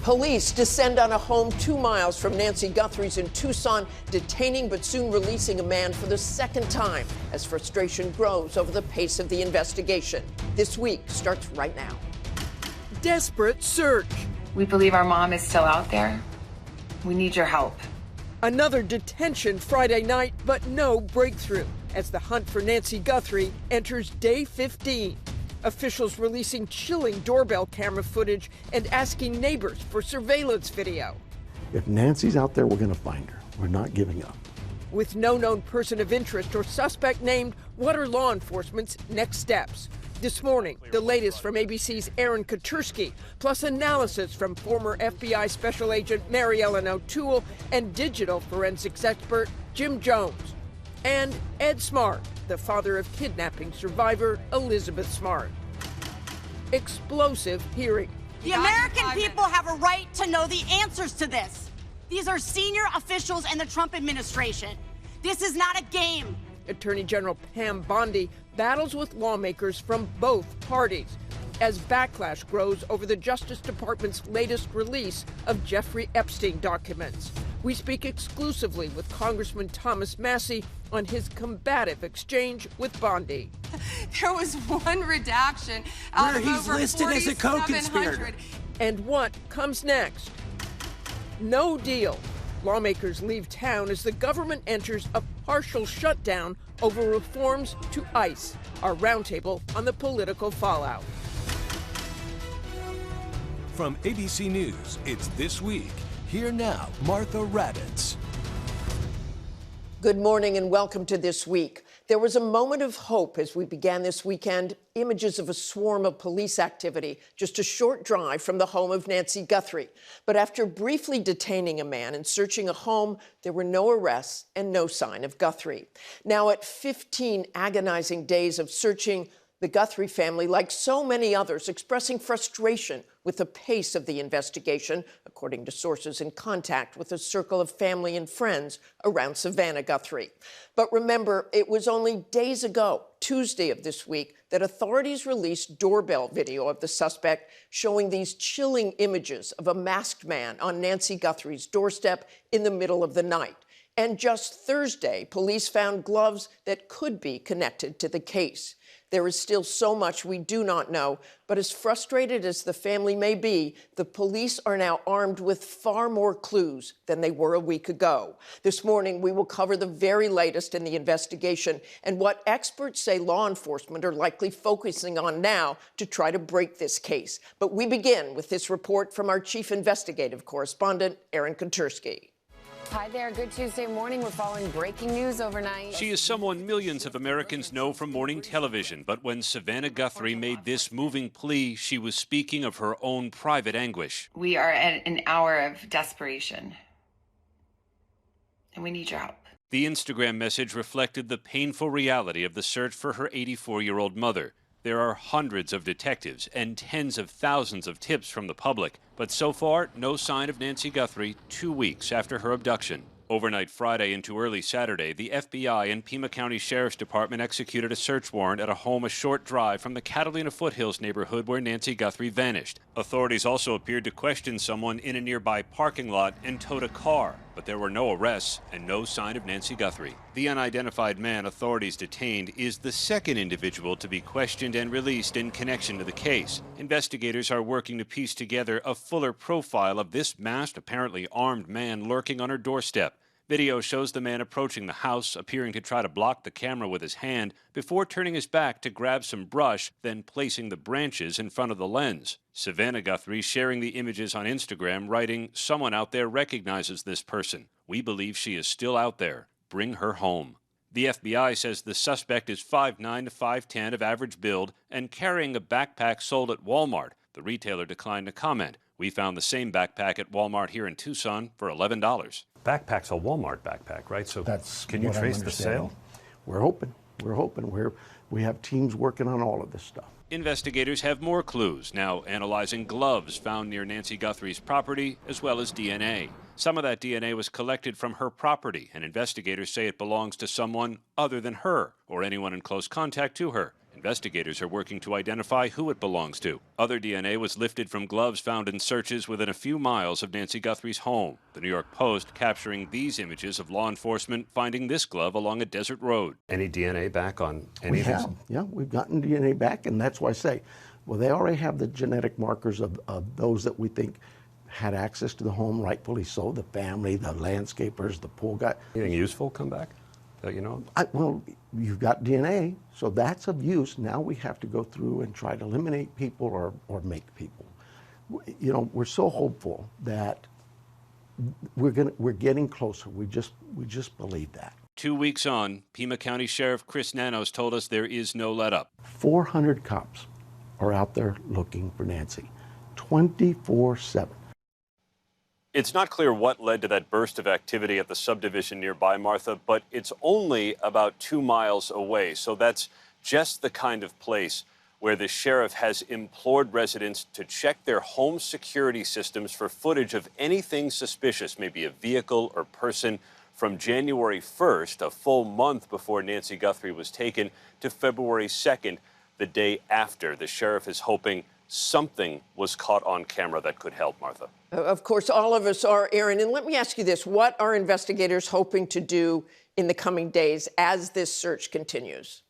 Police descend on a home 2 miles from Nancy Guthrie's in Tucson, detaining but soon releasing a man for the second time as frustration grows over the pace of the investigation. This week starts right now. Desperate search. We believe our mom is still out there. We need your help. Another detention Friday night, but no breakthrough as the hunt for Nancy Guthrie enters day 15. Officials releasing chilling doorbell camera footage and asking neighbors for surveillance video. If Nancy's out there, we're going to find her. We're not giving up. With no known person of interest or suspect named, what are law enforcement's next steps? This morning, the latest from ABC's Aaron Katersky, plus analysis from former FBI Special Agent Mary Ellen O'Toole and digital forensics expert Jim Jones. And Ed Smart, the father of kidnapping survivor Elizabeth Smart. Explosive hearing. The American people have a right to know the answers to this. These are senior officials in the Trump administration. This is not a game. Attorney General Pam Bondi battles with lawmakers from both parties as backlash grows over the Justice Department's latest release of Jeffrey Epstein documents. We speak exclusively with Congressman Thomas Massie on his combative exchange with Bondi. There was one redaction out of he's over listed as a co-conspirator. And what comes next? No deal. Lawmakers leave town as the government enters a partial shutdown over reforms to ICE. Our roundtable on the political fallout. From ABC News, it's This Week. Here now, Martha Raddatz. Good morning and welcome to This Week. There was a moment of hope as we began this weekend. Images of a swarm of police activity just a short drive from the home of Nancy Guthrie. But after briefly detaining a man and searching a home, there were no arrests and no sign of Guthrie. Now, at 15 agonizing days of searching, the Guthrie family, like so many others, expressing frustration with the pace of the investigation, according to sources in contact with a circle of family and friends around Savannah Guthrie. But remember, it was only days ago, Tuesday of this week, that authorities released doorbell video of the suspect showing these chilling images of a masked man on Nancy Guthrie's doorstep in the middle of the night. And just Thursday, police found gloves that could be connected to the case. There is still so much we do not know, but as frustrated as the family may be, the police are now armed with far more clues than they were a week ago. This morning, we will cover the very latest in the investigation and what experts say law enforcement are likely focusing on now to try to break this case. But we begin with this report from our chief investigative correspondent, Aaron Katersky. Hi there. Good Tuesday morning. We're following breaking news overnight. She is someone millions of Americans know from morning television. But when Savannah Guthrie made this moving plea, she was speaking of her own private anguish. We are at an hour of desperation, and we need your help. The Instagram message reflected the painful reality of the search for her 84-year-old mother. There are hundreds of detectives and tens of thousands of tips from the public. But so far, no sign of Nancy Guthrie 2 weeks after her abduction. Overnight Friday into early Saturday, the FBI and Pima County Sheriff's Department executed a search warrant at a home a short drive from the Catalina Foothills neighborhood where Nancy Guthrie vanished. Authorities also appeared to question someone in a nearby parking lot and towed a car, but there were no arrests and no sign of Nancy Guthrie. The unidentified man authorities detained is the second individual to be questioned and released in connection to the case. Investigators are working to piece together a fuller profile of this masked, apparently armed man lurking on her doorstep. Video shows the man approaching the house, appearing to try to block the camera with his hand before turning his back to grab some brush, then placing the branches in front of the lens. Savannah Guthrie sharing the images on Instagram, writing, "Someone out there recognizes this person. We believe she is still out there. Bring her home." The FBI says the suspect is 5'9" to 5'10", of average build and carrying a backpack sold at Walmart. The retailer declined to comment. We found the same backpack at Walmart here in Tucson for $11. Backpack's a Walmart backpack, right? So can you trace the sale? We're hoping. We have teams working on all of this stuff. Investigators have more clues, now analyzing gloves found near Nancy Guthrie's property, as well as DNA. Some of that DNA was collected from her property, and investigators say it belongs to someone other than her or anyone in close contact to her. Investigators are working to identify who it belongs to. Other DNA was lifted from gloves found in searches within a few miles of Nancy Guthrie's home. The New York Post capturing these images of law enforcement finding this glove along a desert road. Any DNA back on any of these? Yeah, we've gotten DNA back, and that's why I say, well, they already have the genetic markers of those that we think had access to the home, rightfully so, the family, the landscapers, the pool guy. Anything useful come back that you know? Well, you've got DNA, so that's of use. Now we have to go through and try to eliminate people or make people. You know, we're so hopeful that we're getting closer. We just believe that. 2 weeks on, Pima County Sheriff Chris Nanos told us there is no let-up. 400 cops are out there looking for Nancy, 24/7. It's not clear what led to that burst of activity at the subdivision nearby, Martha, but it's only about 2 miles away. So that's just the kind of place where the sheriff has implored residents to check their home security systems for footage of anything suspicious, maybe a vehicle or person, from January 1st, a full month before Nancy Guthrie was taken, to February 2nd, the day after. The sheriff is hoping something was caught on camera that could help, Martha. Of course, all of us are, Aaron. And let me ask you this. What are investigators hoping to do in the coming days as this search continues?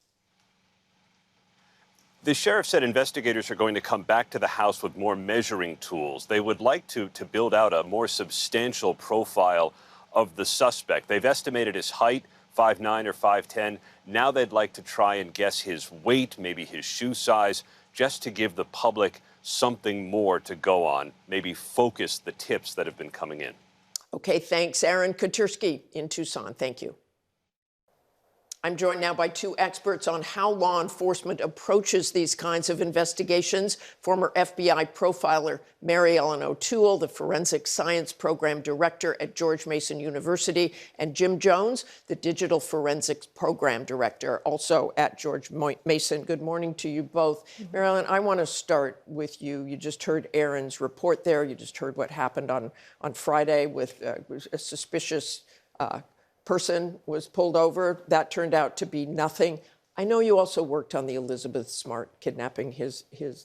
The sheriff said investigators are going to come back to the house with more measuring tools. They would like to build out a more substantial profile of the suspect. They've estimated his height, 5'9" or 5'10". Now they'd like to try and guess his weight, maybe his shoe size, just to give the public something more to go on, maybe focus the tips that have been coming in. Okay, thanks, Aaron Katersky in Tucson. Thank you. I'm joined now by two experts on how law enforcement approaches these kinds of investigations. Former FBI profiler Mary Ellen O'Toole, the Forensic Science Program Director at George Mason University, and Jim Jones, the Digital Forensics Program Director, also at George Mason. Good morning to you both. Mary Ellen, I want to start with you. You just heard Aaron's report there. You just heard what happened on Friday with a suspicious person was pulled over. That turned out to be nothing. I know you also worked on the Elizabeth Smart kidnapping.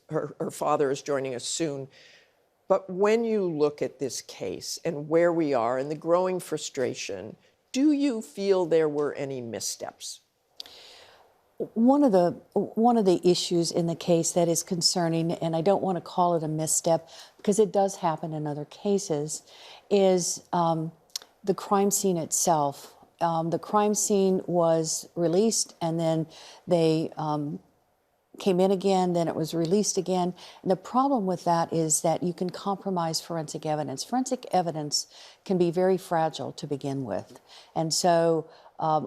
Her father is joining us soon. But when you look at this case and where we are and the growing frustration, do you feel there were any missteps? One of the issues in the case that is concerning, and I don't want to call it a misstep because it does happen in other cases, is the crime scene itself. The crime scene was released, and then they came in again, then it was released again. And the problem with that is that you can compromise forensic evidence. Forensic evidence can be very fragile to begin with. And so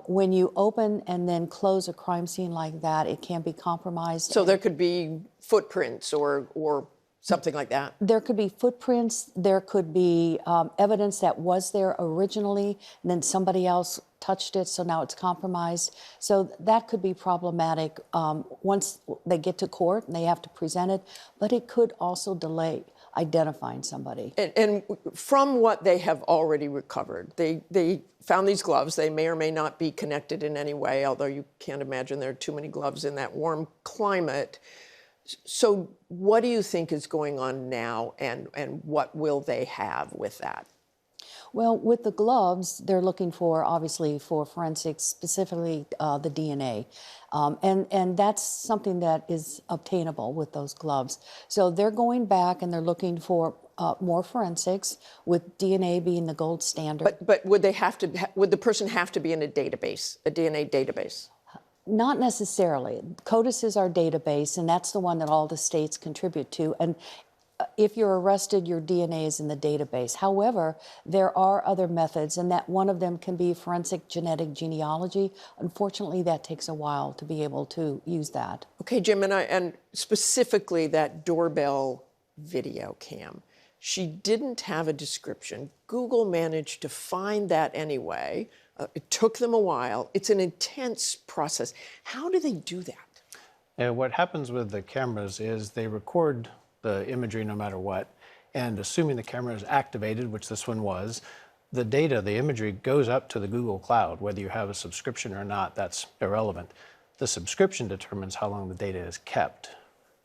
when you open and then close a crime scene like that, it can be compromised. So there could be footprints or something like that? There could be footprints. There could be evidence that was there originally, and then somebody else touched it, so now it's compromised. So that could be problematic once they get to court and they have to present it, but it could also delay identifying somebody. And from what they have already recovered, they found these gloves. They may or may not be connected in any way, although you can't imagine there are too many gloves in that warm climate. So what do you think is going on now, and what will they have with that? Well, with the gloves, they're looking for, obviously, for forensics, specifically the DNA. And that's something that is obtainable with those gloves. So they're going back and they're looking for more forensics, with DNA being the gold standard. But would they have to? Would the person have to be in a database, a DNA database? Not necessarily. CODIS is our database, and that's the one that all the states contribute to. And if you're arrested, your DNA is in the database. However, there are other methods, and that one of them can be forensic genetic genealogy. Unfortunately, that takes a while to be able to use that. Okay, Jim, and specifically that doorbell video cam. She didn't have a description. Google managed to find that anyway. It took them a while. It's an intense process. How do they do that? What happens with the cameras is they record the imagery no matter what, and assuming the camera is activated, which this one was, the data, the imagery goes up to the Google Cloud. Whether you have a subscription or not, that's irrelevant. The subscription determines how long the data is kept.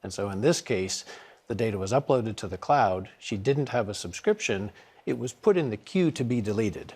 And so in this case, the data was uploaded to the cloud. She didn't have a subscription. It was put in the queue to be deleted.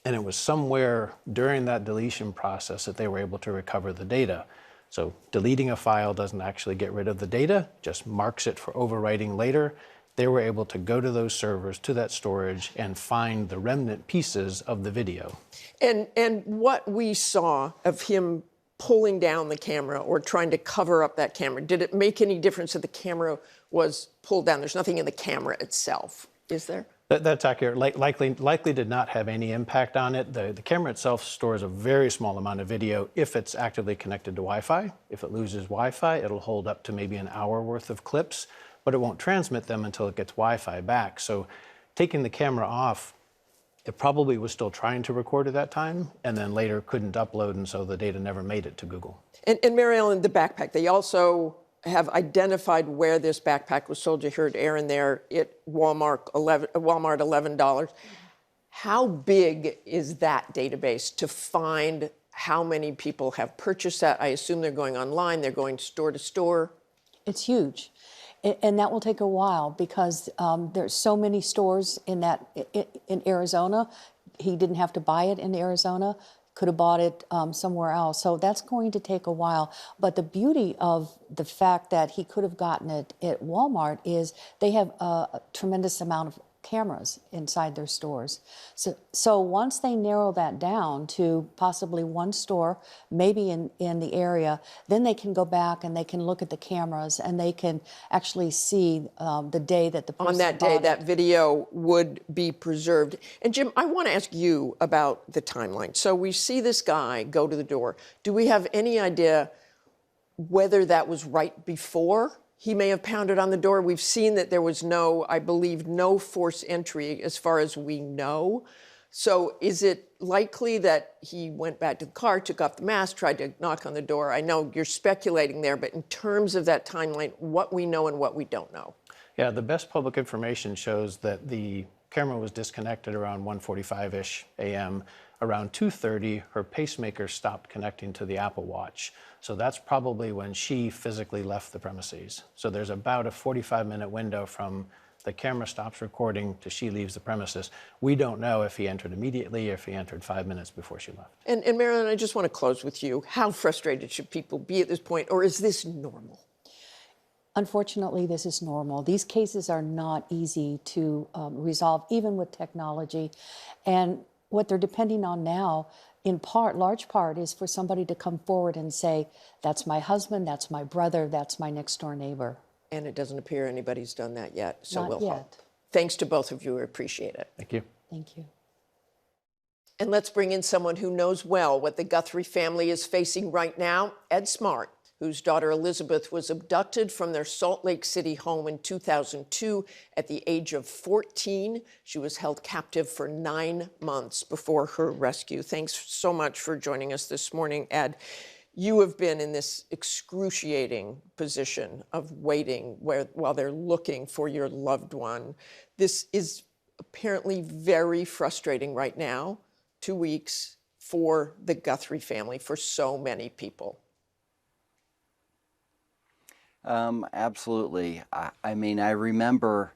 And it was somewhere during that deletion process that they were able to recover the data. So deleting a file doesn't actually get rid of the data, just marks it for overwriting later. They were able to go to those servers, to that storage, and find the remnant pieces of the video. And what we saw of him pulling down the camera or trying to cover up that camera, did it make any difference that the camera was pulled down? There's nothing in the camera itself, is there? That's accurate. Likely did not have any impact on it. The camera itself stores a very small amount of video if it's actively connected to Wi-Fi. If it loses Wi-Fi, it'll hold up to maybe an hour worth of clips, but it won't transmit them until it gets Wi-Fi back. So taking the camera off, it probably was still trying to record at that time, and then later couldn't upload, and so the data never made it to Google. And Mary Ellen, the backpack, they also have identified where this backpack was sold. You heard Aaron there at Walmart, $11. How big is that database to find how many people have purchased that? I assume they're going online, they're going store to store. It's huge. And that will take a while because there's so many stores in Arizona. He didn't have to buy it in Arizona, could have bought it somewhere else. So that's going to take a while. But the beauty of the fact that he could have gotten it at Walmart is they have a tremendous amount of cameras inside their stores. So once they narrow that down to possibly one store, maybe in the area, then they can go back and they can look at the cameras and they can actually see the day that the person on that day, that video would be preserved. And Jim, I want to ask you about the timeline. So we see this guy go to the door. Do we have any idea whether that was right before he may have pounded on the door? We've seen that there was I believe, no forced entry as far as we know. So is it likely that he went back to the car, took off the mask, tried to knock on the door? I know you're speculating there, but in terms of that timeline, what we know and what we don't know. Yeah, the best public information shows that the camera was disconnected around 1:45-ish a.m. Around 2:30, her pacemaker stopped connecting to the Apple Watch. So that's probably when she physically left the premises. So there's about a 45-minute window from the camera stops recording to she leaves the premises. We don't know if he entered immediately or if he entered 5 minutes before she left. And Marilyn, I just want to close with you. How frustrated should people be at this point, or is this normal? Unfortunately, this is normal. These cases are not easy to resolve, even with technology. And what they're depending on now, in part, large part, is for somebody to come forward and say, that's my husband, that's my brother, that's my next door neighbor. And it doesn't appear anybody's done that yet, so Not we'll yet. hope. Thanks to both of you, I appreciate it. Thank you. Thank you. And let's bring in someone who knows well what the Guthrie family is facing right now, Ed Smart, whose daughter Elizabeth was abducted from their Salt Lake City home in 2002 at the age of 14. She was held captive for 9 months before her rescue. Thanks so much for joining us this morning, Ed. You have been in this excruciating position of waiting while they're looking for your loved one. This is apparently very frustrating right now, 2 weeks for the Guthrie family, for so many people. Absolutely. I mean, I remember,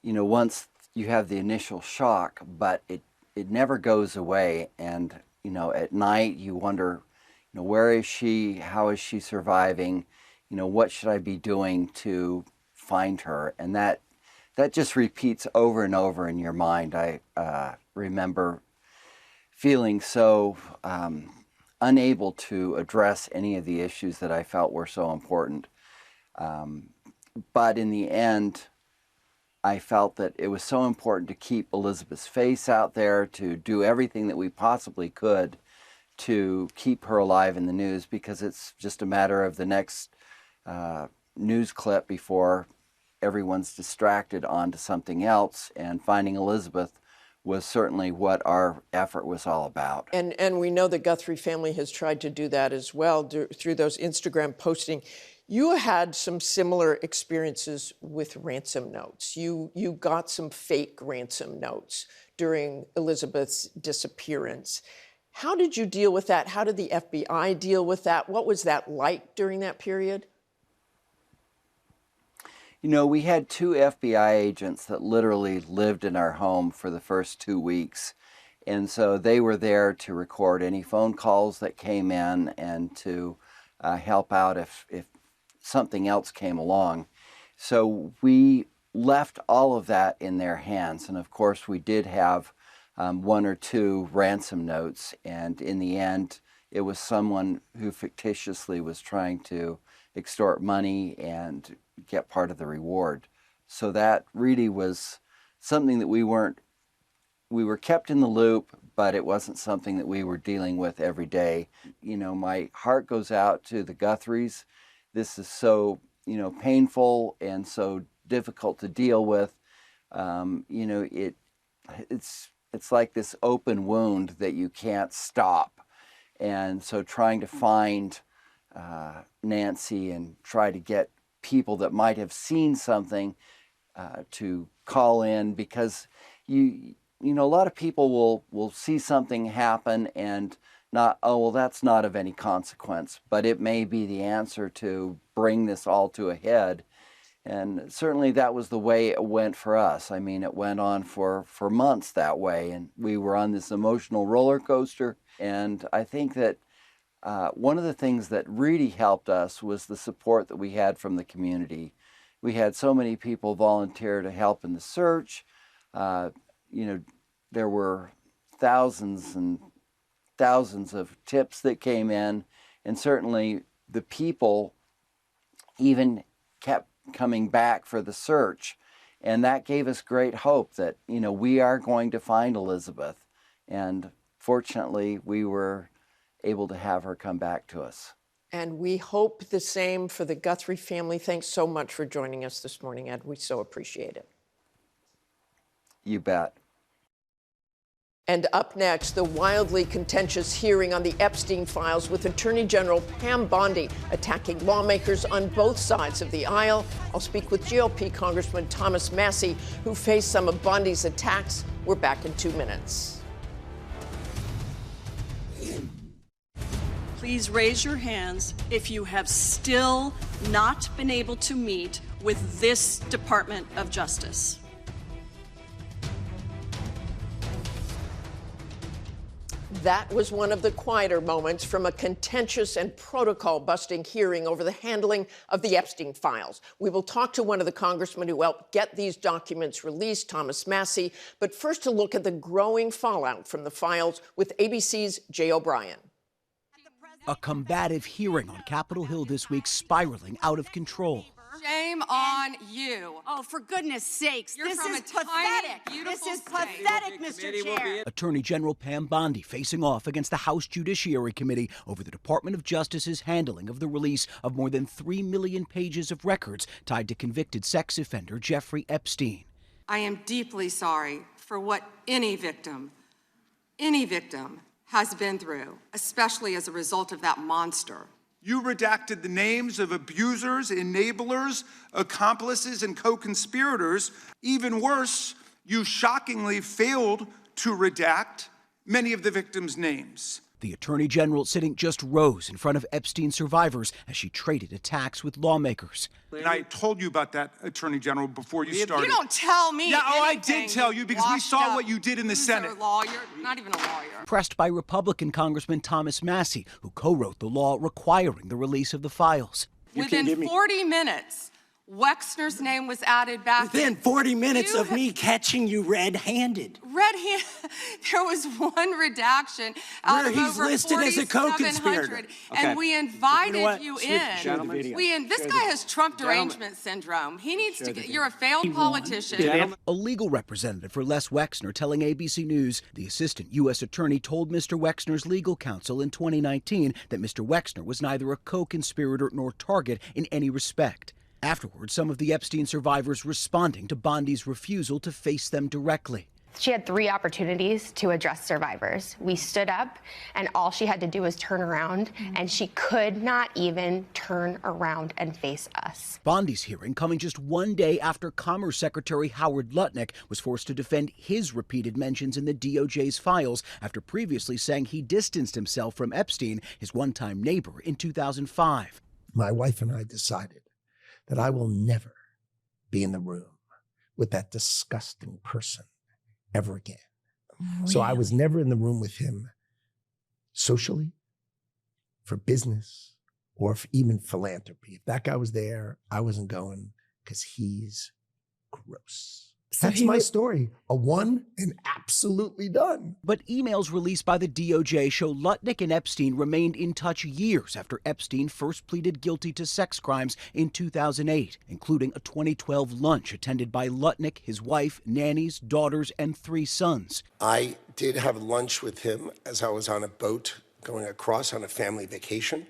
once you have the initial shock, but it never goes away. And, at night you wonder, where is she? How is she surviving? What should I be doing to find her? And that just repeats over and over in your mind. I remember feeling so unable to address any of the issues that I felt were so important. But in the end, I felt that it was so important to keep Elizabeth's face out there, to do everything that we possibly could to keep her alive in the news, because it's just a matter of the next news clip before everyone's distracted onto something else, and finding Elizabeth was certainly what our effort was all about. And we know the Guthrie family has tried to do that as well through those Instagram posting. You had some similar experiences with ransom notes. You got some fake ransom notes during Elizabeth's disappearance. How did you deal with that? How did the FBI deal with that? What was that like during that period? You know, we had 2 FBI agents that literally lived in our home for the first 2 weeks. And so they were there to record any phone calls that came in and to help out if something else came along. So we left all of that in their hands. And of course, we did have 1 or 2 ransom notes. And in the end, it was someone who fictitiously was trying to extort money and get part of the reward. So that really was something that we were kept in the loop, but it wasn't something that we were dealing with every day. You know, my heart goes out to the Guthries. This is so, you know, painful and so difficult to deal with. You know, it's like this open wound that you can't stop. And so trying to find Nancy and try to get people that might have seen something to call in, because you know, a lot of people will see something happen and not, oh, well, that's not of any consequence, but it may be the answer to bring this all to a head. And certainly that was the way it went for us. I mean, it went on for months that way, and we were on this emotional roller coaster. And I think that one of the things that really helped us was the support that we had from the community. We had so many people volunteer to help in the search. You know, there were thousands and thousands of tips that came in, and certainly the people even kept coming back for the search. And that gave us great hope that, you know, we are going to find Elizabeth. And fortunately, we were able to have her come back to us. And we hope the same for the Guthrie family. Thanks so much for joining us this morning, Ed. We so appreciate it. You bet. And up next, the wildly contentious hearing on the Epstein files with Attorney General Pam Bondi attacking lawmakers on both sides of the aisle. I'll speak with GOP Congressman Thomas Massie, who faced some of Bondi's attacks. We're back in 2 minutes. Please raise your hands if you have still not been able to meet with this Department of Justice. That was one of the quieter moments from a contentious and protocol-busting hearing over the handling of the Epstein files. We will talk to one of the congressmen who helped get these documents released, Thomas Massie, but first to look at the growing fallout from the files with ABC's Jay O'Brien. A combative hearing on Capitol Hill this week spiraling out of control. Shame on you. Oh, for goodness sakes. You're this from is a tiny, pathetic. beautiful This is state. pathetic, Mr. Chair. Attorney General Pam Bondi facing off against the House Judiciary Committee over the Department of Justice's handling of the release of more than 3 million pages of records tied to convicted sex offender Jeffrey Epstein. I am deeply sorry for what any victim has been through, especially as a result of that monster. You redacted the names of abusers, enablers, accomplices, and co-conspirators. Even worse, you shockingly failed to redact many of the victims' names. The Attorney General sitting just rows in front of Epstein survivors as she traded attacks with lawmakers. And I told you about that, Attorney General, before you started. You don't tell me Yeah, oh, I anything, did tell you because we saw what you did in the Senate. Lawyer, not even a lawyer. Pressed by Republican Congressman Thomas Massie, who co-wrote the law requiring the release of the files. Within 40 minutes, Wexner's name was added back. Within 40 minutes of me catching you red-handed. Red-handed. There was one redaction out of he's over listed as a co-conspirator. 4,700, and we invited you in. This guy has Trump derangement syndrome. He needs to get. You're a failed politician. A legal representative for Les Wexner telling ABC News the assistant U.S. attorney told Mr. Wexner's legal counsel in 2019 that Mr. Wexner was neither a co-conspirator nor target in any respect. Afterwards, some of the Epstein survivors responding to Bondi's refusal to face them directly. She had 3 opportunities to address survivors. We stood up, and all she had to do was turn around, and she could not even turn around and face us. Bondi's hearing coming just one day after Commerce Secretary Howard Lutnick was forced to defend his repeated mentions in the DOJ's files after previously saying he distanced himself from Epstein, his one-time neighbor, in 2005. My wife and I decided that I will never be in the room with that disgusting person ever again. Really? So I was never in the room with him socially, for business, or for even philanthropy. If that guy was there, I wasn't going because he's gross. So that's my story. A one and absolutely done. But emails released by the DOJ show Lutnick and Epstein remained in touch years after Epstein first pleaded guilty to sex crimes in 2008, including a 2012 lunch attended by Lutnick, his wife, nannies, daughters, and 3 sons. I did have lunch with him as I was on a boat going across on a family vacation.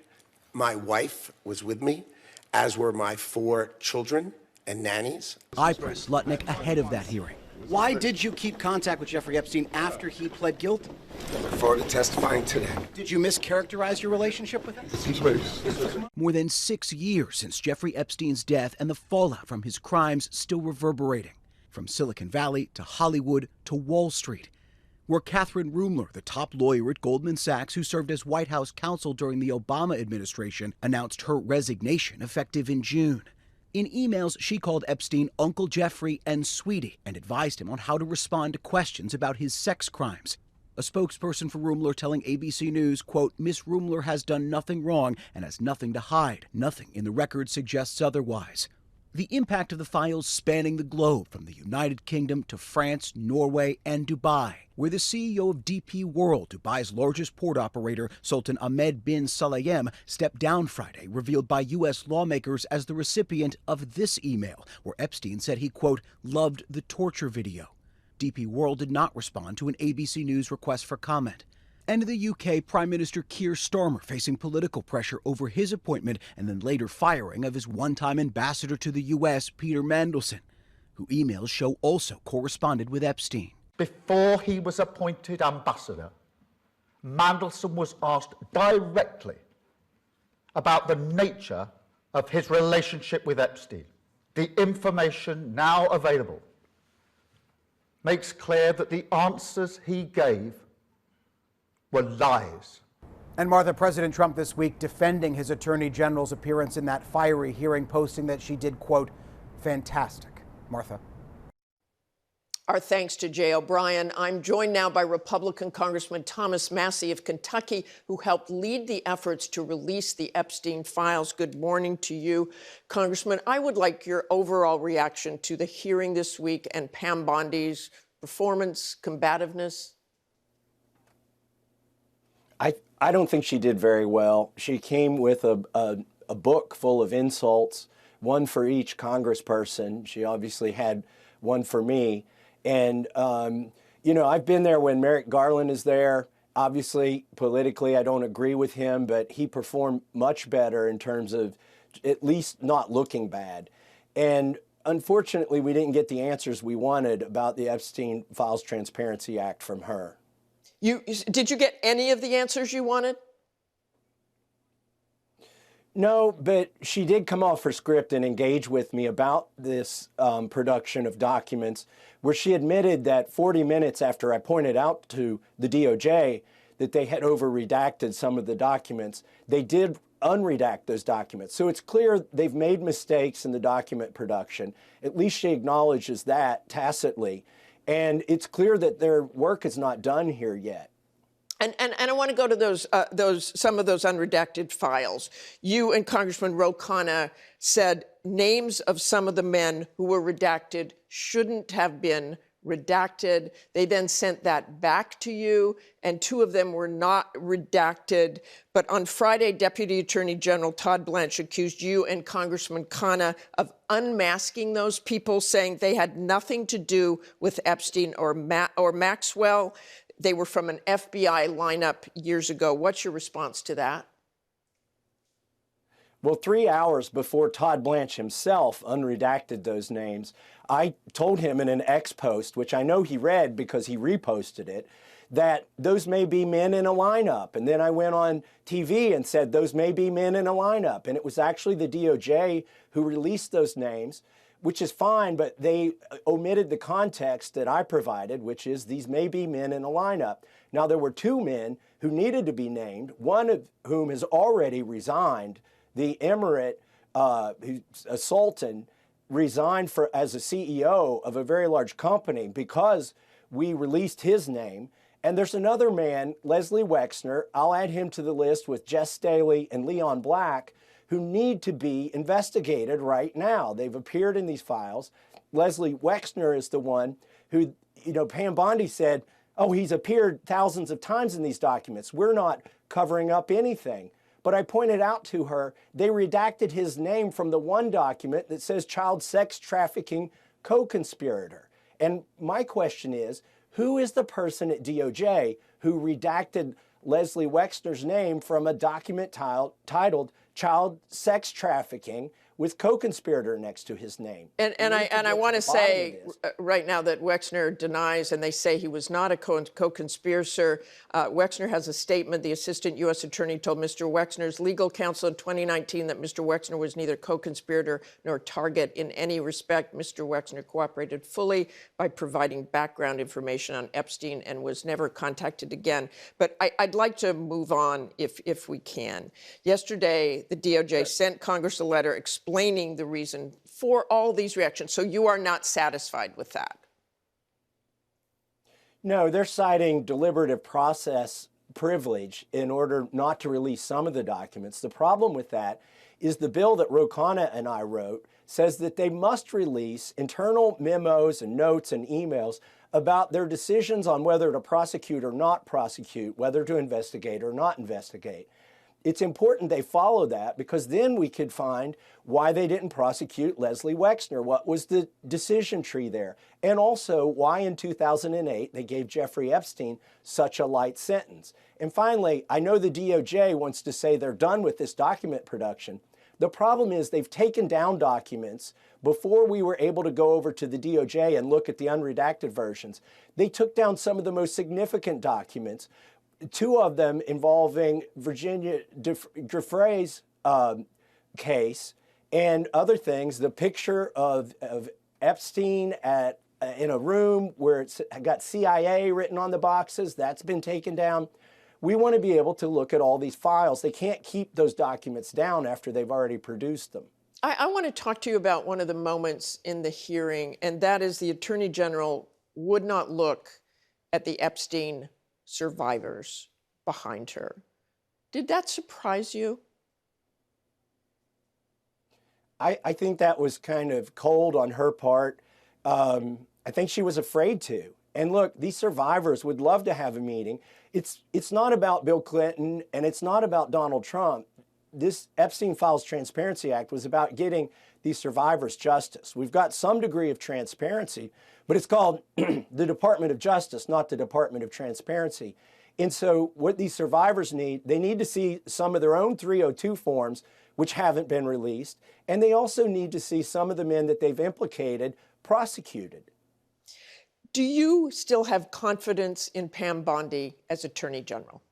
My wife was with me, as were my 4 children and nannies. I pressed Lutnick ahead of that hearing. Why did you keep contact with Jeffrey Epstein after he pled guilty? I look forward to testifying today. Did you mischaracterize your relationship with him? More than 6 years since Jeffrey Epstein's death, and the fallout from his crimes still reverberating. From Silicon Valley to Hollywood to Wall Street, where Catherine Rumler, the top lawyer at Goldman Sachs who served as White House counsel during the Obama administration, announced her resignation effective in June. In emails, she called Epstein Uncle Jeffrey and Sweetie and advised him on how to respond to questions about his sex crimes. A spokesperson for Rumler telling ABC News, quote, "Miss Rumler has done nothing wrong and has nothing to hide. Nothing in the record suggests otherwise." The impact of the files spanning the globe, from the United Kingdom to France, Norway, and Dubai, where the CEO of DP World, Dubai's largest port operator, Sultan Ahmed bin Sulayem, stepped down Friday, revealed by U.S. lawmakers as the recipient of this email, where Epstein said he, quote, "loved the torture video." DP World did not respond to an ABC News request for comment. And the UK Prime Minister Keir Starmer facing political pressure over his appointment and then later firing of his one-time ambassador to the US, Peter Mandelson, who emails show also corresponded with Epstein. Before he was appointed ambassador, Mandelson was asked directly about the nature of his relationship with Epstein. The information now available makes clear that the answers he gave were lies. And Martha, President Trump this week defending his Attorney General's appearance in that fiery hearing, posting that she did, quote, "fantastic." Martha. Our thanks to Jay O'Brien. I'm joined now by Republican Congressman Thomas Massie of Kentucky, who helped lead the efforts to release the Epstein files. Good morning to you, Congressman. I would like your overall reaction to the hearing this week and Pam Bondi's performance, combativeness. I don't think she did very well. She came with a book full of insults, one for each congressperson. She obviously had one for me. And, you know, I've been there when Merrick Garland is there. Obviously, politically, I don't agree with him, but he performed much better in terms of at least not looking bad. And unfortunately, we didn't get the answers we wanted about the Epstein Files Transparency Act from her. Did you get any of the answers you wanted? No, but she did come off her script and engage with me about this production of documents, where she admitted that 40 minutes after I pointed out to the DOJ that they had over-redacted some of the documents, they did unredact those documents. So it's clear they've made mistakes in the document production. At least she acknowledges that tacitly. And it's clear that their work is not done here yet. And I want to go to some of those unredacted files. You and Congressman Ro Khanna said names of some of the men who were redacted shouldn't have been redacted. They then sent that back to you, and 2 of them were not redacted. But on Friday, Deputy Attorney General Todd Blanche accused you and Congressman Khanna of unmasking those people, saying they had nothing to do with Epstein or Maxwell. They were from an FBI lineup years ago. What's your response to that? Well, 3 hours before Todd Blanche himself unredacted those names, I told him in an X post, which I know he read because he reposted it, that those may be men in a lineup. And then I went on TV and said those may be men in a lineup. And it was actually the DOJ who released those names, which is fine, but they omitted the context that I provided, which is these may be men in a lineup. Now, there were 2 men who needed to be named, one of whom has already resigned. The emirate, who's a sultan, resigned as a CEO of a very large company because we released his name. And there's another man, Leslie Wexner, I'll add him to the list with Jess Staley and Leon Black, who need to be investigated right now. They've appeared in these files. Leslie Wexner is the one who, Pam Bondi said, oh, he's appeared thousands of times in these documents. We're not covering up anything. But I pointed out to her, they redacted his name from the one document that says child sex trafficking co-conspirator. And my question is, who is the person at DOJ who redacted Leslie Wexner's name from a document titled child sex trafficking with co-conspirator next to his name? And I want to say right now that Wexner denies, and they say he was not a co-conspirator. Wexner has a statement. The assistant U.S. attorney told Mr. Wexner's legal counsel in 2019 that Mr. Wexner was neither co-conspirator nor target in any respect. Mr. Wexner cooperated fully by providing background information on Epstein and was never contacted again. But I'd like to move on if we can. Yesterday, the DOJ sent Congress a letter explaining the reason for all these reactions. So you are not satisfied with that? No, they're citing deliberative process privilege in order not to release some of the documents. The problem with that is the bill that Ro Khanna and I wrote says that they must release internal memos and notes and emails about their decisions on whether to prosecute or not prosecute, whether to investigate or not investigate. It's important they follow that because then we could find why they didn't prosecute Leslie Wexner. What was the decision tree there? And also why in 2008 they gave Jeffrey Epstein such a light sentence. And finally, I know the DOJ wants to say they're done with this document production. The problem is they've taken down documents before we were able to go over to the DOJ and look at the unredacted versions. They took down some of the most significant documents, 2 of them involving Virginia Jeffrey's case and other things. The picture of Epstein in a room where it's got CIA written on the boxes, that's been taken down. We want to be able to look at all these files. They can't keep those documents down after they've already produced them. I want to talk to you about one of the moments in the hearing, and that is the Attorney General would not look at the Epstein survivors behind her. Did that surprise you? I think that was kind of cold on her part. I think she was afraid to. And look, these survivors would love to have a meeting. It's not about Bill Clinton and it's not about Donald Trump. This Epstein Files Transparency Act was about getting these survivors justice. We've got some degree of transparency, but it's called the Department of Justice, not the Department of Transparency. And so what these survivors need, they need to see some of their own 302 forms, which haven't been released, and they also need to see some of the men that they've implicated prosecuted. Do you still have confidence in Pam Bondi as Attorney General?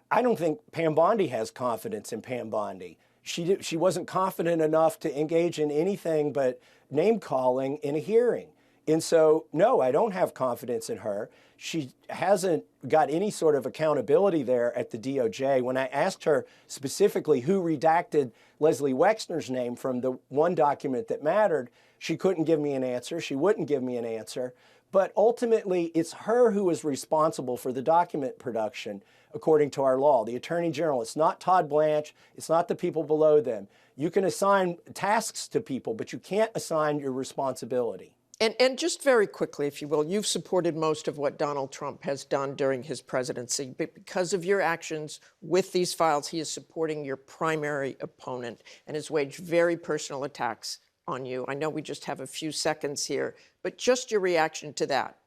I don't think Pam Bondi has confidence in Pam Bondi. She wasn't confident enough to engage in anything but name-calling in a hearing. And so, no, I don't have confidence in her. She hasn't got any sort of accountability there at the DOJ. When I asked her specifically who redacted Leslie Wexner's name from the one document that mattered, she couldn't give me an answer. She wouldn't give me an answer. But ultimately, it's her who is responsible for the document production, according to our law. The Attorney General, it's not Todd Blanche, it's not the people below them. You can assign tasks to people, but you can't assign your responsibility. And just very quickly, if you will, you've supported most of what Donald Trump has done during his presidency. But because of your actions with these files, he is supporting your primary opponent and has waged very personal attacks on you. I know we just have a few seconds here, but just your reaction to that.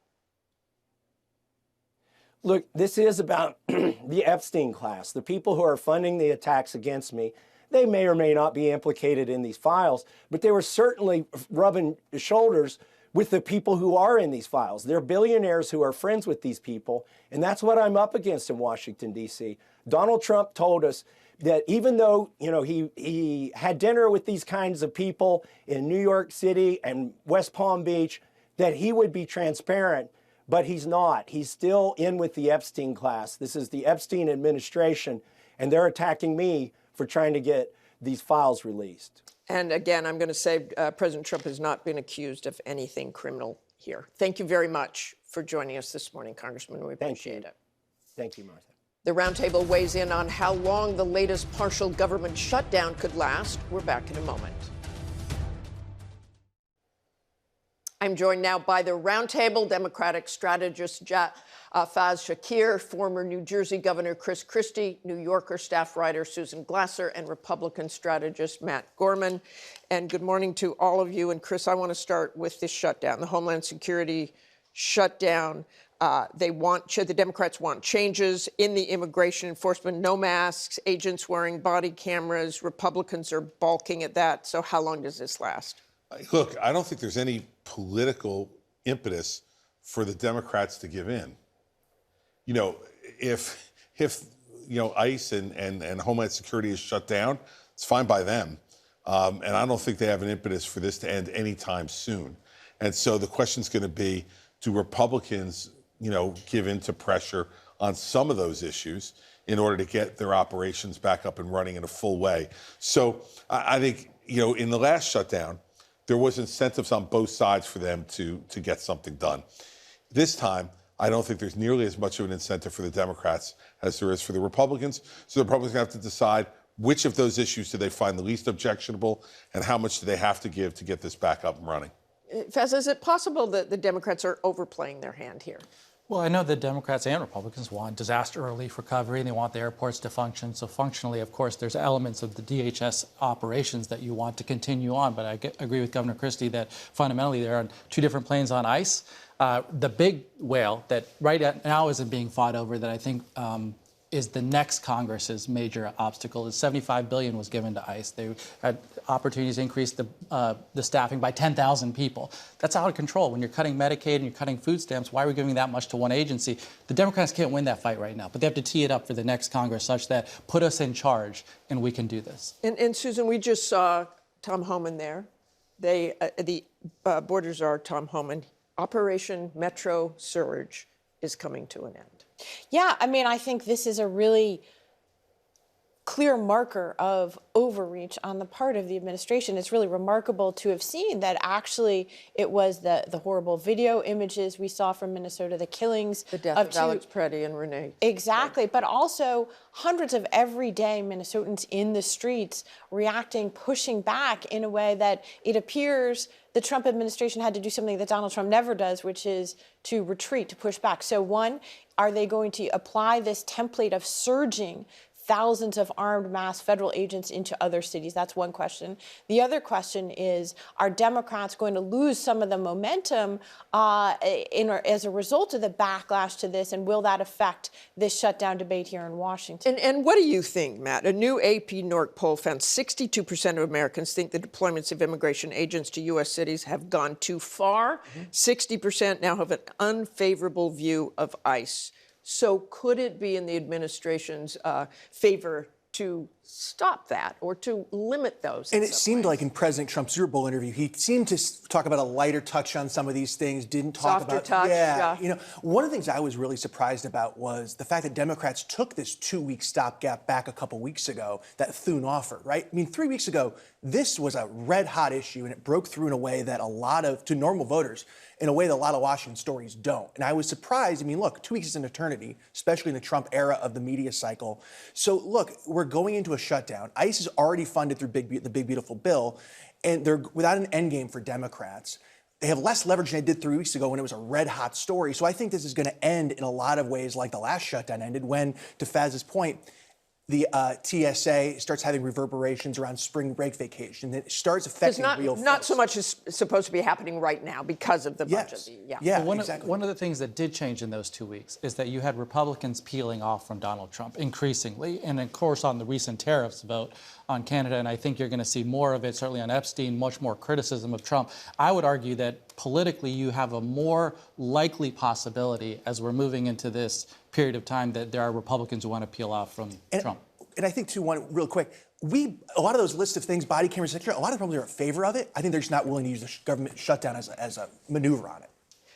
Look, this is about the Epstein class. The people who are funding the attacks against me, they may or may not be implicated in these files, but they were certainly rubbing shoulders with the people who are in these files. They're billionaires who are friends with these people, and that's what I'm up against in Washington, D.C. Donald Trump told us that even though, he had dinner with these kinds of people in New York City and West Palm Beach, that he would be transparent, but he's not. He's still in with the Epstein class. This is the Epstein administration, and they're attacking me for trying to get these files released. And again, I'm going to say President Trump has not been accused of anything criminal here. Thank you very much for joining us this morning, Congressman. We appreciate it. Thank you, Martha. The roundtable weighs in on how long the latest partial government shutdown could last. We're back in a moment. I'm joined now by the roundtable Democratic strategist Faz Shakir, former New Jersey Governor Chris Christie, New Yorker staff writer Susan Glasser, and Republican strategist Matt Gorman. And good morning to all of you. And Chris, I want to start with this shutdown, the Homeland Security shutdown. The Democrats want changes in the immigration enforcement, no masks, agents wearing body cameras. Republicans are balking at that. So how long does this last? Look, I don't think there's any political impetus for the Democrats to give in. If ICE and Homeland Security is shut down, it's fine by them. And I don't think they have an impetus for this to end anytime soon. And so the question's going to be, do Republicans, give in to pressure on some of those issues in order to get their operations back up and running in a full way? So I think, in the last shutdown, there was incentives on both sides for them to get something done. This time, I don't think there's nearly as much of an incentive for the Democrats as there is for the Republicans. So the Republicans have to decide which of those issues do they find the least objectionable and how much do they have to give to get this back up and running. Faz, is it possible that the Democrats are overplaying their hand here? Well, I know the Democrats and Republicans want disaster relief recovery, and they want the airports to function. So functionally, of course, there's elements of the DHS operations that you want to continue on. But I agree with Governor Christie that fundamentally they're on two different planes on ice. The big whale that right now isn't being fought over that I think is the next Congress's major obstacle is $75 billion was given to ICE. They had opportunities to increase the staffing by 10,000 people. That's out of control. When you're cutting Medicaid and you're cutting food stamps, why are we giving that much to one agency? The Democrats can't win that fight right now, but they have to tee it up for the next Congress such that put us in charge and we can do this. And Susan, we just saw Tom Homan there. The borders are Tom Homan. Operation Metro Surge is coming to an end. Yeah, I think this is a really clear marker of overreach on the part of the administration. It's really remarkable to have seen that actually it was the horrible video images we saw from Minnesota, the killings. The death of Alex Preddy and Renee. Exactly, but also hundreds of everyday Minnesotans in the streets reacting, pushing back in a way that it appears the Trump administration had to do something that Donald Trump never does, which is to retreat, to push back. So one, are they going to apply this template of surging thousands of armed mass federal agents into other cities? That's one question. The other question is, are Democrats going to lose some of the momentum as a result of the backlash to this, and will that affect this shutdown debate here in Washington? And what do you think, Matt? A new AP NORC poll found 62% of Americans think the deployments of immigration agents to U.S. cities have gone too far. 60% now have an unfavorable view of ICE. So could it be in the administration's favor to stop that or to limit those? And it seemed like in President Trump's Super Bowl interview, he seemed to talk about a lighter touch on some of these things, didn't talk Softer about... touch, yeah. One of the things I was really surprised about was the fact that Democrats took this 2-week stopgap back a couple weeks ago, that Thune offer, right? 3 weeks ago, this was a red-hot issue, and it broke through in a way that to normal voters, in a way that a lot of Washington stories don't. And I was surprised. Look, 2 weeks is an eternity, especially in the Trump era of the media cycle. So, look, we're going into a shutdown. ICE is already funded through the Big Beautiful Bill, and they're without an end game for Democrats. They have less leverage than they did 3 weeks ago when it was a red-hot story. So I think this is going to end in a lot of ways like the last shutdown ended when, to Faz's point, the TSA starts having reverberations around spring break vacation. It starts affecting real folks. Not so much is supposed to be happening right now because of the budget. Yeah, well, exactly. One of the things that did change in those 2 weeks is that you had Republicans peeling off from Donald Trump increasingly, and of course on the recent tariffs vote on Canada, and I think you're going to see more of it, certainly on Epstein, much more criticism of Trump. I would argue that politically you have a more likely possibility as we're moving into this period of time that there are Republicans who want to peel off from Trump. And I think, too, one real quick, a lot of those lists of things, body cameras, etc., a lot of Republicans are in favor of it. I think they're just not willing to use the government shutdown as a maneuver on it.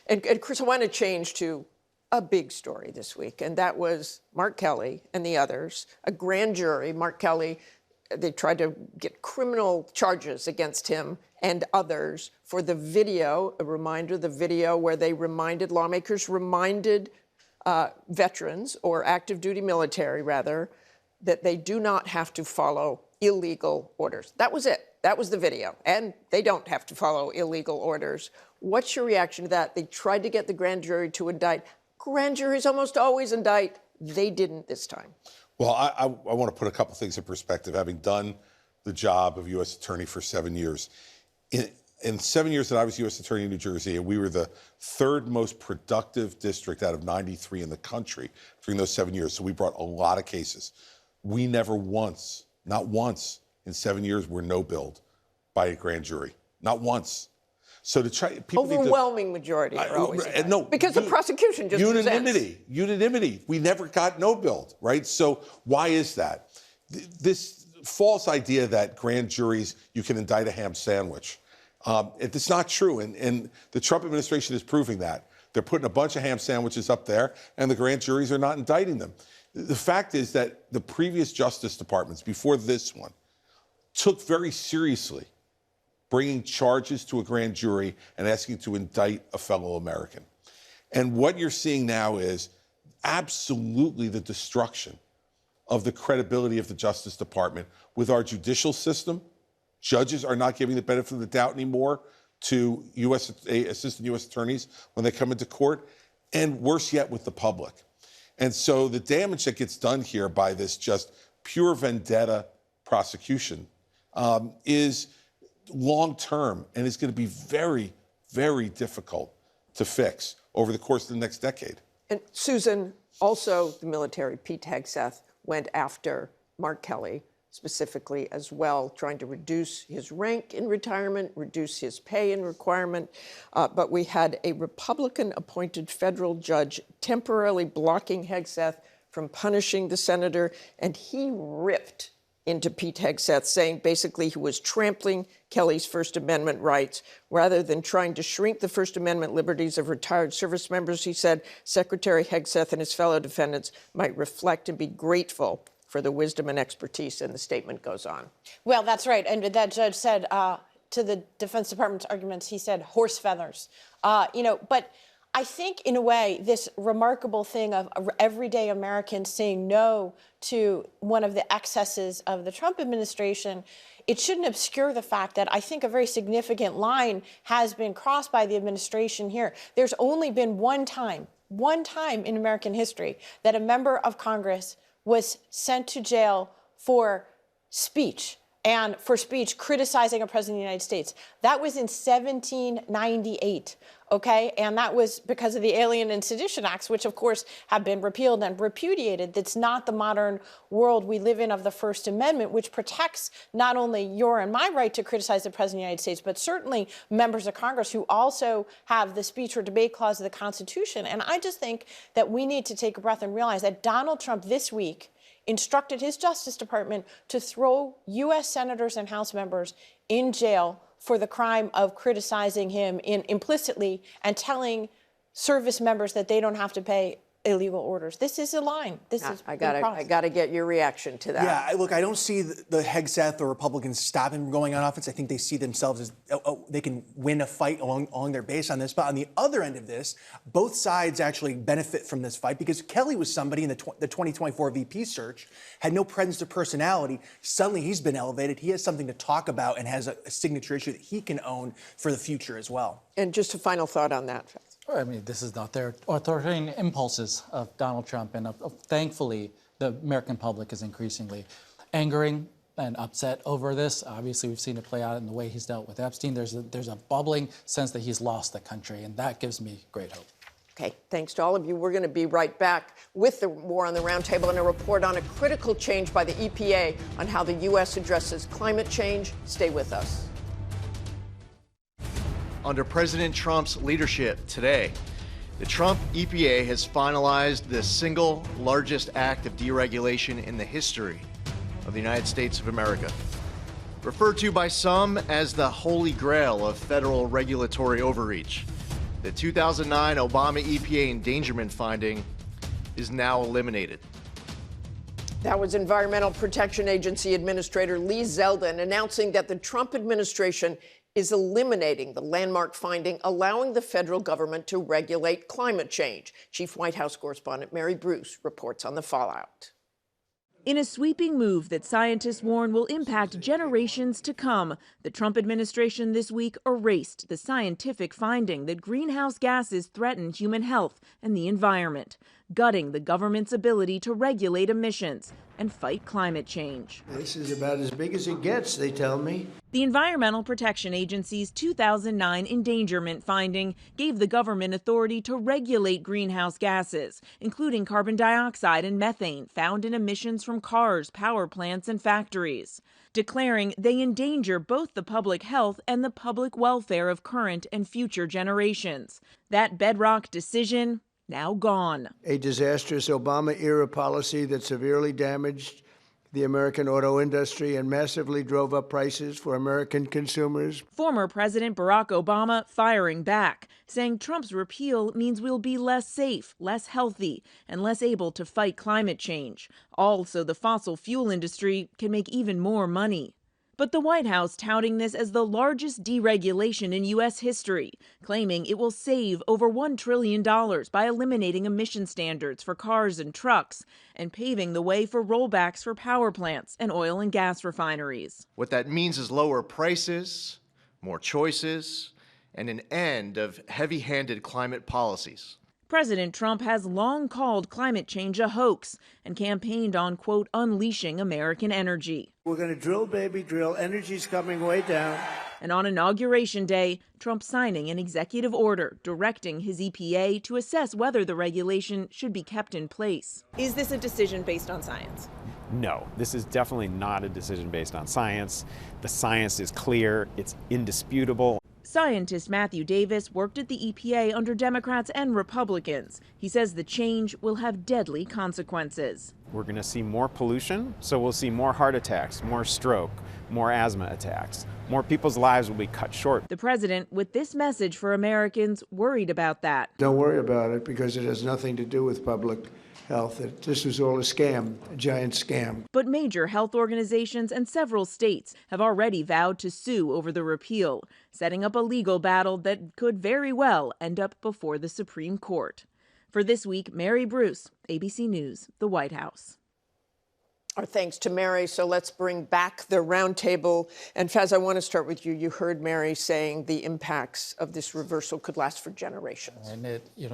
And Chris, I want to change to a big story this week, and that was Mark Kelly and the others. A grand jury, Mark Kelly, they tried to get criminal charges against him and others for the video, a reminder, the video where they lawmakers reminded veterans, or active duty military rather, that they do not have to follow illegal orders. That was it. That was the video. And they don't have to follow illegal orders. What's your reaction to that? They tried to get the grand jury to indict. Grand juries almost always indict. They didn't this time. Well, I want to put a couple things in perspective. Having done the job of U.S. Attorney for 7 years, in 7 years that I was U.S. Attorney in New Jersey, and we were the third most productive district out of 93 in the country during those 7 years, so we brought a lot of cases. We never once, not once in 7 years, were no-billed by a grand jury. Not once. So to try, people overwhelming majority are always no, because the prosecution just unanimity. We never got no-billed, right? So why is that? This false idea that grand juries, you can indict a ham sandwich. It's not true, and the Trump administration is proving that. They're putting a bunch of ham sandwiches up there, and the grand juries are not indicting them. The fact is that the previous Justice Departments, before this one, took very seriously bringing charges to a grand jury and asking to indict a fellow American. And what you're seeing now is absolutely the destruction of the credibility of the Justice Department with our judicial system. Judges are not giving the benefit of the doubt anymore to assistant U.S. attorneys when they come into court, and worse yet, with the public. And so the damage that gets done here by this just pure vendetta prosecution is long-term and is going to be very, very difficult to fix over the course of the next decade. And Susan, also the military, Pete Hegseth, went after Mark Kelly specifically as well, trying to reduce his rank in retirement, reduce his pay in requirement. But we had a Republican-appointed federal judge temporarily blocking Hegseth from punishing the senator, and he ripped into Pete Hegseth, saying basically he was trampling Kelly's First Amendment rights. Rather than trying to shrink the First Amendment liberties of retired service members, he said Secretary Hegseth and his fellow defendants might reflect and be grateful for the wisdom and expertise, and the statement goes on. Well, that's right. And that judge said to the Defense Department's arguments, he said horse feathers. But I think, in a way, this remarkable thing of everyday Americans saying no to one of the excesses of the Trump administration, it shouldn't obscure the fact that I think a very significant line has been crossed by the administration here. There's only been one time in American history that a member of Congress was sent to jail for speech, and for speech criticizing a president of the United States. That was in 1798, okay? And that was because of the Alien and Sedition Acts, which, of course, have been repealed and repudiated. That's not the modern world we live in of the First Amendment, which protects not only your and my right to criticize the president of the United States, but certainly members of Congress who also have the speech or debate clause of the Constitution. And I just think that we need to take a breath and realize that Donald Trump this week instructed his Justice Department to throw U.S. senators and House members in jail for the crime of criticizing him implicitly and telling service members that they don't have to pay illegal orders. This is a line. I gotta get your reaction to that. Yeah, look, I don't see the Hegseth or Republicans stopping from going on offense. I think they see themselves as they can win a fight along their base on this. But on the other end of this, both sides actually benefit from this fight because Kelly was somebody in the 2024 VP search, had no presence or personality. Suddenly he's been elevated. He has something to talk about and has a signature issue that he can own for the future as well. And just a final thought on that. I mean, this is not their authoritarian impulses of Donald Trump, and thankfully, the American public is increasingly angering and upset over this. Obviously, we've seen it play out in the way he's dealt with Epstein. There's a bubbling sense that he's lost the country, and that gives me great hope. Okay, thanks to all of you. We're going to be right back with the War on the Roundtable and a report on a critical change by the EPA on how the U.S. addresses climate change. Stay with us. Under President Trump's leadership today, the Trump EPA has finalized the single largest act of deregulation in the history of the United States of America. Referred to by some as the holy grail of federal regulatory overreach, the 2009 Obama EPA endangerment finding is now eliminated. That was Environmental Protection Agency Administrator Lee Zeldin announcing that the Trump administration is eliminating the landmark finding, allowing the federal government to regulate climate change. Chief White House correspondent Mary Bruce reports on the fallout. In a sweeping move that scientists warn will impact generations to come, the Trump administration this week erased the scientific finding that greenhouse gases threaten human health and the environment, gutting the government's ability to regulate emissions and fight climate change. This is about as big as it gets, they tell me. The Environmental Protection Agency's 2009 endangerment finding gave the government authority to regulate greenhouse gases, including carbon dioxide and methane found in emissions from cars, power plants, and factories, declaring they endanger both the public health and the public welfare of current and future generations. That bedrock decision now gone. A disastrous Obama-era policy that severely damaged the American auto industry and massively drove up prices for American consumers. Former President Barack Obama firing back, saying Trump's repeal means we'll be less safe, less healthy, and less able to fight climate change, all so the fossil fuel industry can make even more money. But the White House touting this as the largest deregulation in U.S. history, claiming it will save over $1 trillion by eliminating emission standards for cars and trucks and paving the way for rollbacks for power plants and oil and gas refineries. What that means is lower prices, more choices, and an end of heavy-handed climate policies. President Trump has long called climate change a hoax and campaigned on, quote, unleashing American energy. We're going to drill, baby, drill. Energy's coming way down. And on Inauguration Day, Trump signing an executive order directing his EPA to assess whether the regulation should be kept in place. Is this a decision based on science? No, this is definitely not a decision based on science. The science is clear, it's indisputable. Scientist Matthew Davis worked at the EPA under Democrats and Republicans. He says the change will have deadly consequences. We're going to see more pollution, so we'll see more heart attacks, more stroke, more asthma attacks. More people's lives will be cut short. The president, with this message for Americans, worried about that. Don't worry about it because it has nothing to do with public health. This was all a scam, a giant scam. But major health organizations and several states have already vowed to sue over the repeal, setting up a legal battle that could very well end up before the Supreme Court. For This Week, Mary Bruce, ABC News, the White House. Our thanks to Mary. So let's bring back the roundtable. And Faz, I want to start with you. You heard Mary saying the impacts of this reversal could last for generations. And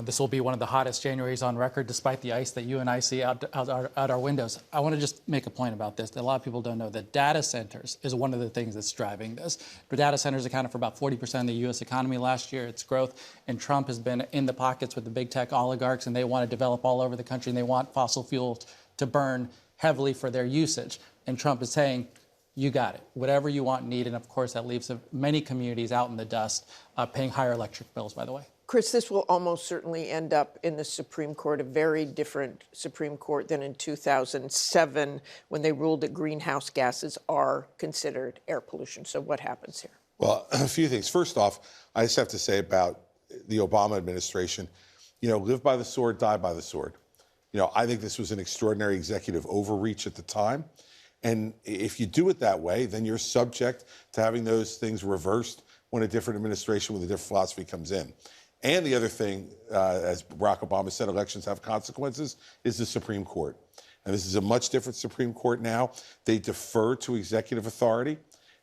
this will be one of the hottest Januaries on record, despite the ice that you and I see out our windows. I want to just make a point about this that a lot of people don't know that data centers is one of the things that's driving this. But data centers accounted for about 40% of the U.S. economy last year, its growth. And Trump has been in the pockets with the big tech oligarchs, and they want to develop all over the country, and they want fossil fuels to burn heavily for their usage. And Trump is saying, you got it, whatever you want, need. And of course, that leaves many communities out in the dust, paying higher electric bills, by the way. Chris, this will almost certainly end up in the Supreme Court, a very different Supreme Court than in 2007 when they ruled that greenhouse gases are considered air pollution. So what happens here? Well, a few things. First off, I just have to say about the Obama administration, live by the sword, die by the sword. I think this was an extraordinary executive overreach at the time. And if you do it that way, then you're subject to having those things reversed when a different administration with a different philosophy comes in. And the other thing, as Barack Obama said, elections have consequences, is the Supreme Court. And this is a much different Supreme Court now. They defer to executive authority.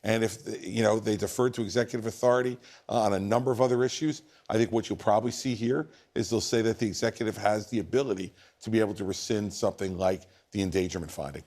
And if, they defer to executive authority on a number of other issues, I think what you'll probably see here is they'll say that the executive has the ability to be able to rescind something like the endangerment finding.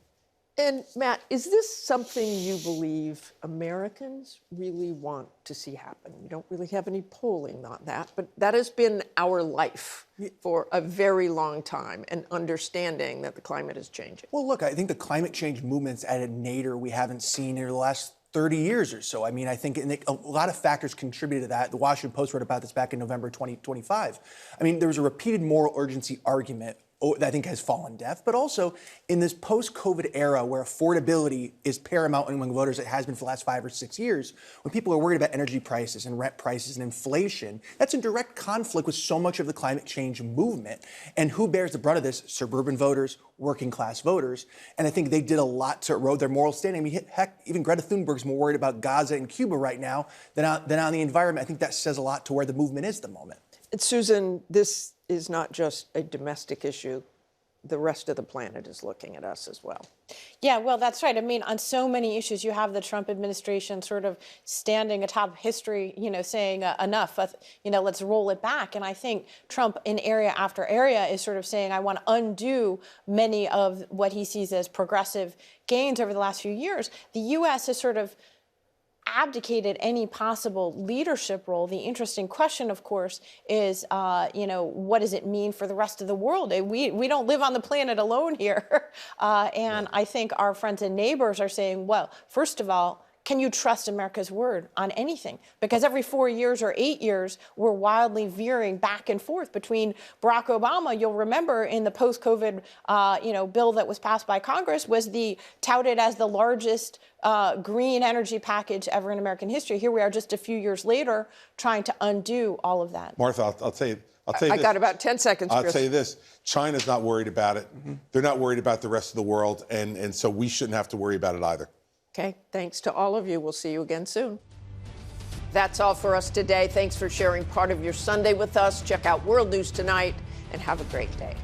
And Matt, is this something you believe Americans really want to see happen? We don't really have any polling on that, but that has been our life for a very long time, and understanding that the climate is changing. Well, look, I think the climate change movement's at a nadir we haven't seen in the last 30 years or so. I mean, I think a lot of factors contributed to that. The Washington Post wrote about this back in November 2025. I mean, there was a repeated moral urgency argument that I think has fallen deaf, but also in this post-COVID era where affordability is paramount among voters, it has been for the last 5 or 6 years, when people are worried about energy prices and rent prices and inflation, that's in direct conflict with so much of the climate change movement. And who bears the brunt of this? Suburban voters, working class voters. And I think they did a lot to erode their moral standing. I mean, heck, even Greta Thunberg's more worried about Gaza and Cuba right now than on the environment. I think that says a lot to where the movement is at the moment. And Susan, this is not just a domestic issue. The rest of the planet is looking at us as well. Yeah, well, that's right. I mean, on so many issues, you have the Trump administration sort of standing atop history, saying enough, let's roll it back. And I think Trump in area after area is sort of saying, I want to undo many of what he sees as progressive gains over the last few years. The U.S. has sort of abdicated any possible leadership role. The interesting question, of course, is, what does it mean for the rest of the world? We don't live on the planet alone here. And I think our friends and neighbors are saying, well, first of all, can you trust America's word on anything? Because every 4 years or 8 years, we're wildly veering back and forth between Barack Obama. You'll remember in the post-COVID, bill that was passed by Congress was touted as the largest green energy package ever in American history. Here we are just a few years later trying to undo all of that. Martha, I'll tell you I got about 10 seconds, Chris. I'll tell you this. China's not worried about it. They're not worried about the rest of the world, and so we shouldn't have to worry about it either. Okay, thanks to all of you. We'll see you again soon. That's all for us today. Thanks for sharing part of your Sunday with us. Check out World News Tonight, and have a great day.